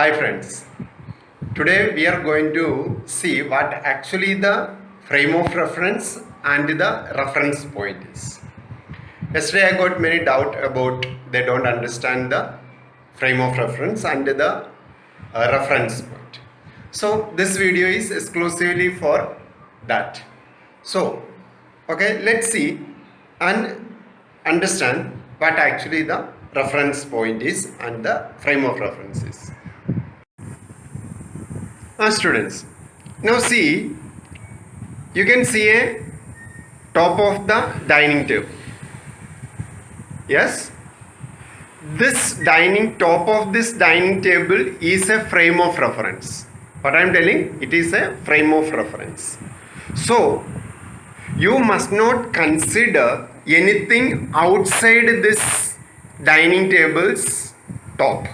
Hi friends, today we are going to see what actually the frame of reference and the reference point is. Yesterday I got many doubt about they don't understand the frame of reference and the reference point. So this video is exclusively for that. So okay, let's see and understand what actually the reference point is and the frame of reference is. Students, now see, you can see a top of the dining table. Yes, this top of this dining table is a frame of reference. What I am telling, it is a frame of reference. So you must not consider anything outside this dining table's top,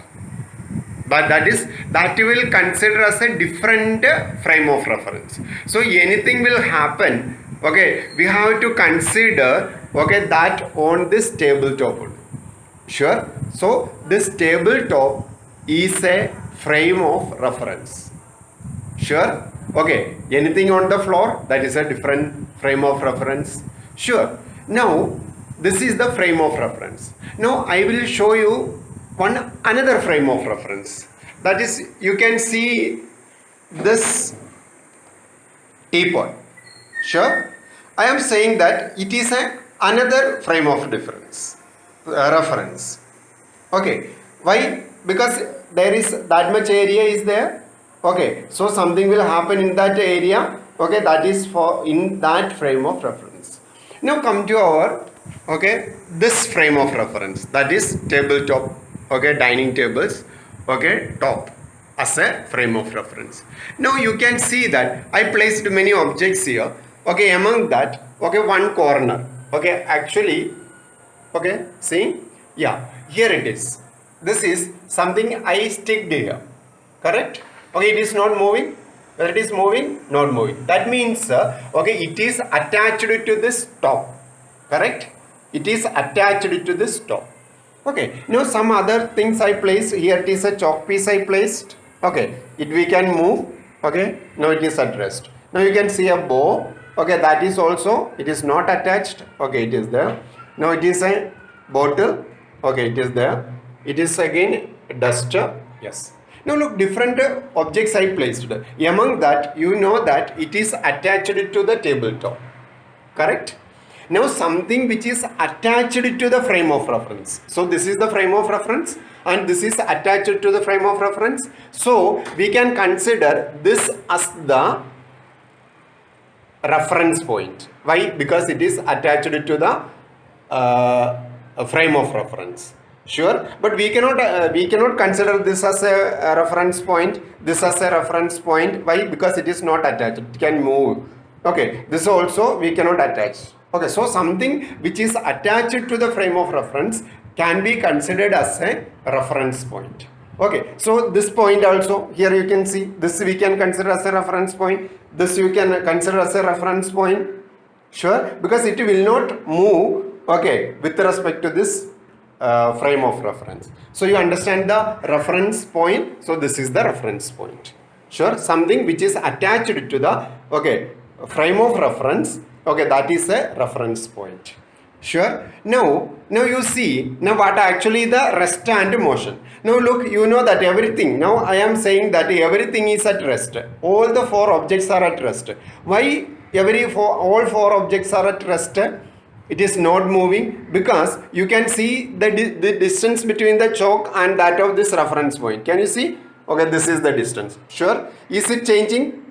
but that will consider as a different frame of reference. So anything will happen, okay, we have to consider, okay, that on this tabletop. Sure. So this tabletop is a frame of reference. Sure. Okay, anything on the floor, that is a different frame of reference. Sure. Now this is the frame of reference. Now I will show you another frame of reference. That is, you can see this teapot. Sure. I am saying that it is another frame of reference. Okay. Why? Because there is that much area is there. Okay. So something will happen in that area. Okay. That is for in that frame of reference. Now come to our this frame of reference, that is tabletop, dining tables, top as a frame of reference. Now you can see that I placed many objects here, among that, one corner, actually, see, yeah, here it is. This is something I sticked here, correct? It is not moving. Whether it is moving, not moving. That means, it is attached to this top, correct? It is attached to this top. Okay, now some other things I placed here. It is a chalk piece I placed. Okay, we can move. Okay, now it is at rest. Now you can see a bow. Okay, that is also, it is not attached. Okay, it is there. Now it is a bottle. Okay, it is there. It is again a duster. Yes. Now look, different objects I placed. Among that, you know that it is attached to the tabletop. Correct? Now something which is attached to the frame of reference. So this is the frame of reference and this is attached to the frame of reference. So we can consider this as the reference point. Why? Because it is attached to the frame of reference. Sure, but we cannot consider this as a reference point, this as a reference point. Why? Because it is not attached. It can move. Okay, this also we cannot attach. Okay, so something which is attached to the frame of reference can be considered as a reference point. Okay, so this point also, here you can see, this we can consider as a reference point. This you can consider as a reference point. Sure, because it will not move, with respect to this frame of reference. So you understand the reference point. So this is the reference point. Sure, something which is attached to the frame of reference. That is a reference point. Sure. Now you see, now what actually the rest and motion. Now look, you know that everything, now I am saying that everything is at rest. All the four objects are at rest. Why all four objects are at rest? It is not moving because you can see the distance between the chalk and that of this reference point. Can you see? Okay, this is the distance. Sure. Is it changing?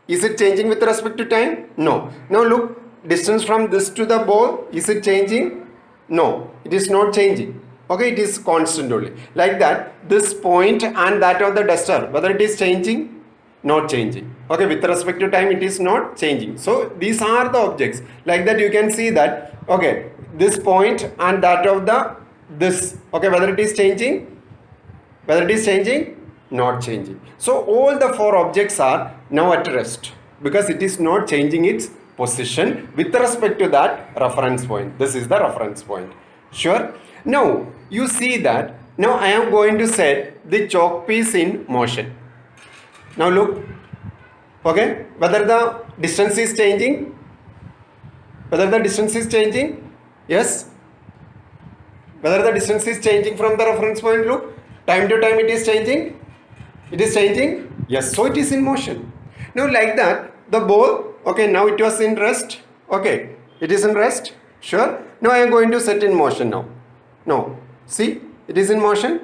Is it changing with respect to time? No. Now look, distance from this to the ball, is it changing? No, it is not changing. Okay, it is constant only. Like that, this point and that of the duster, whether it is changing? Not changing. Okay, with respect to time, it is not changing. So these are the objects. Like that, you can see that, this point and that of this, whether it is changing? Whether it is changing? Not changing. So all the four objects are now at rest because it is not changing its position with respect to that reference point. This is the reference point. Sure. Now you see that Now I am going to set the chalk piece in motion. Now look, okay, whether the distance is changing, yes, whether the distance is changing from the reference point, look, time to time it is changing, yes, so it is in motion. Now like that, the ball, okay, now it was in rest, okay, it is in rest, sure. Now I am going to set in motion now, see, it is in motion,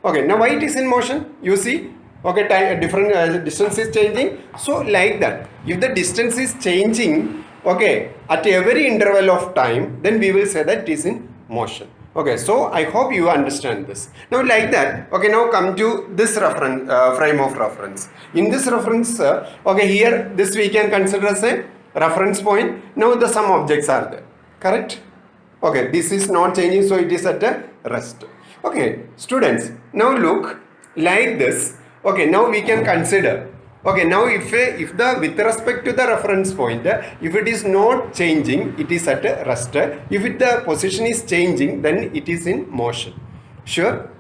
okay, now why it is in motion, you see, okay, time, different distance is changing, so like that, if the distance is changing, okay, at every interval of time, then we will say that it is in motion. Okay, so I hope you understand this. Now like that, okay, now come to this reference, frame of reference. In this reference, okay, here this we can consider as a reference point. Now the some objects are there, correct? Okay, this is not changing, so it is at a rest. Okay, students, now look like this. Okay, now we can consider. Okay, now if the with respect to the reference point, if it is not changing, it is at rest. If the position is changing, then it is in motion. Sure?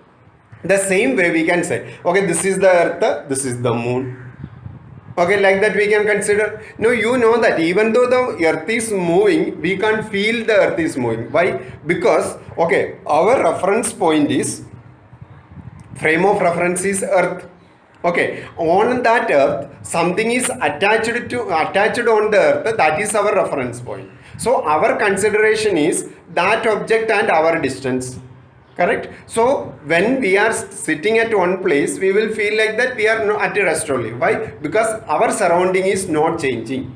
The same way we can say, okay, this is the earth, this is the moon. Okay, like that we can consider. Now you know that even though the earth is moving, we can't feel the earth is moving. Why? Because, okay, our reference point is, frame of reference is earth. Okay, on that earth, something is attached on the earth, that is our reference point. So our consideration is that object and our distance, correct? So when we are sitting at one place, we will feel like that we are at a rest only. Why? Because our surrounding is not changing,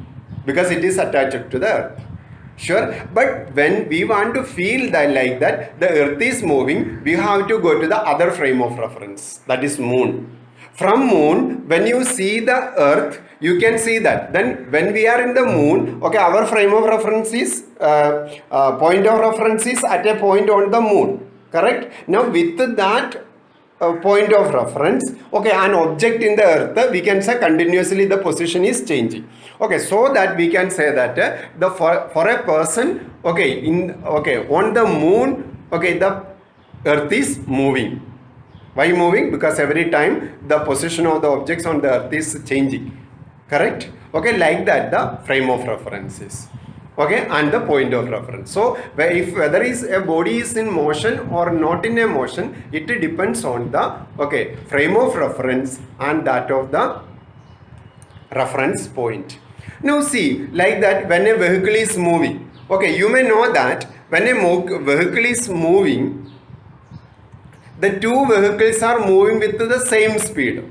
because it is attached to the earth. Sure, but when we want to feel that like that, the earth is moving, we have to go to the other frame of reference, that is moon. From moon, when you see the earth, you can see that. Then when we are in the moon, okay, our frame of reference is, point of reference is at a point on the moon, correct? Now with that point of reference, okay, an object in the earth, we can say continuously the position is changing. Okay, so that we can say that for a person, okay, on the moon, okay, the earth is moving. Why moving? Because every time the position of the objects on the earth is changing, correct? Okay, like that the frame of reference is, okay, and the point of reference. So if whether is a body is in motion or not in a motion, it depends on the, okay, frame of reference and that of the reference point. Now see, like that, when a vehicle is moving, okay, you may know that when a vehicle is moving, the two vehicles are moving with the same speed,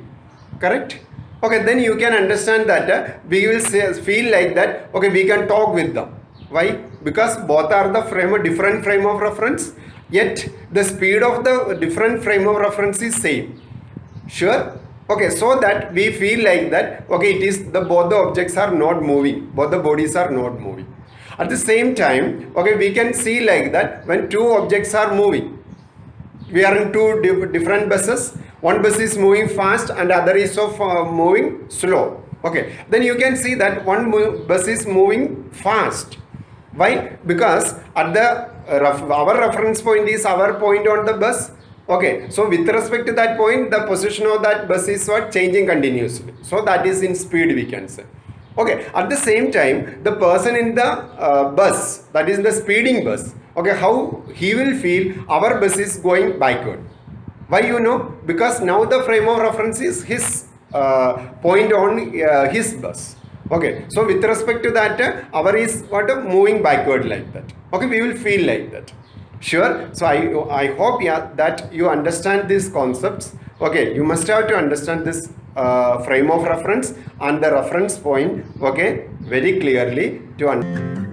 correct? Okay, then you can understand that we will feel like that, okay, we can talk with them. Why? Because both are the different frame of reference, yet the speed of the different frame of reference is same. Sure? Okay, so that we feel like that, okay, it is both the objects are not moving, both the bodies are not moving. At the same time, okay, we can see like that when two objects are moving. We are in two different buses. One bus is moving fast and other is moving slow. Okay, then you can see that one bus is moving fast. Why? Because at our reference point is our point on the bus. Okay, so with respect to that point, the position of that bus is changing continuously. So that is in speed, we can say. Okay, at the same time, the person in the bus, that is the speeding bus, okay, how he will feel our bus is going backward. Why, you know? Because now the frame of reference is his point on his bus. Okay, so with respect to that, our is moving backward like that. Okay, we will feel like that. Sure. So I hope that you understand these concepts. Okay, you must have to understand this frame of reference and the reference point, okay, very clearly to understand.